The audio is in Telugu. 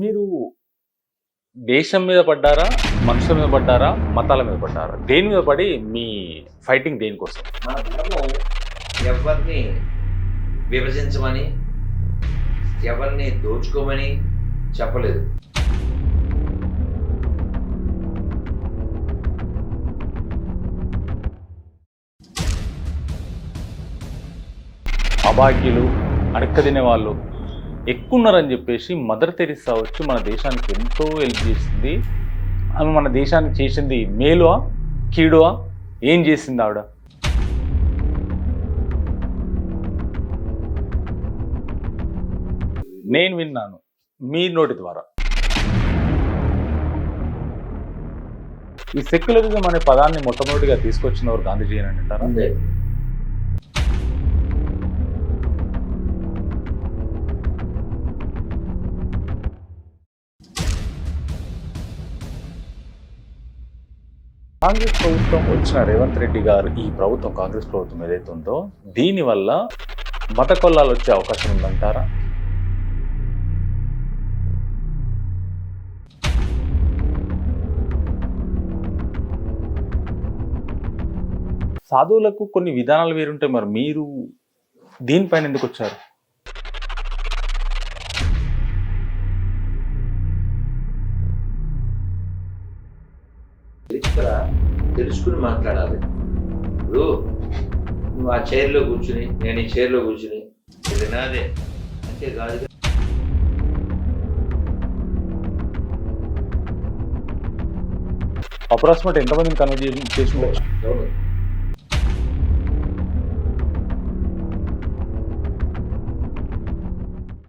మీరు దేశం మీద పడ్డారా? మనుషుల మీద పడ్డారా? మతాల మీద పడ్డారా? దేని మీద పడి మీ ఫైటింగ్ దేనికోసం? మన ధర్మం ఎవరిని విభజించమని, ఎవరిని దోచుకోమని చెప్పలేదు. అభాగ్యులు, అడక్క వాళ్ళు ఎక్కున్నారని చెప్పేసి మదర్ తెరిసా వచ్చి మన దేశానికి ఎంతో హెల్ప్ చేసింది. ఆమె మన దేశానికి చేసింది మేలువా కీడువా? ఏం చేసింది ఆవిడ? నేను విన్నాను మీ నోటి ద్వారా. ఈ సెక్యులరిజం అనే పదాన్ని మొట్టమొదటిగా తీసుకొచ్చినవారు గాంధీజీ అని అంటారా? అంతే. కాంగ్రెస్ ప్రభుత్వం వచ్చిన రేవంత్ రెడ్డి గారు ఈ ప్రభుత్వం కాంగ్రెస్ ప్రభుత్వం ఏదైతే ఉందో దీనివల్ల మత కొల్లాలు వచ్చే అవకాశం ఉందంటారా? సాధువులకు కొన్ని విధానాలు వేరుంటాయి, మరి మీరు దీనిపైన ఎందుకు వచ్చారు? తెలుసుకుని మాట్లాడాలి. ఇప్పుడు నువ్వు ఆ చైర్లో కూర్చుని, నేను ఈ చైర్లో కూర్చుని ఇది నాదే అంటే కాదు. అప్రాక్సిమేట్ ఎంతమందిని కన్వర్ట్ చేసి ఉండొచ్చు? అవును.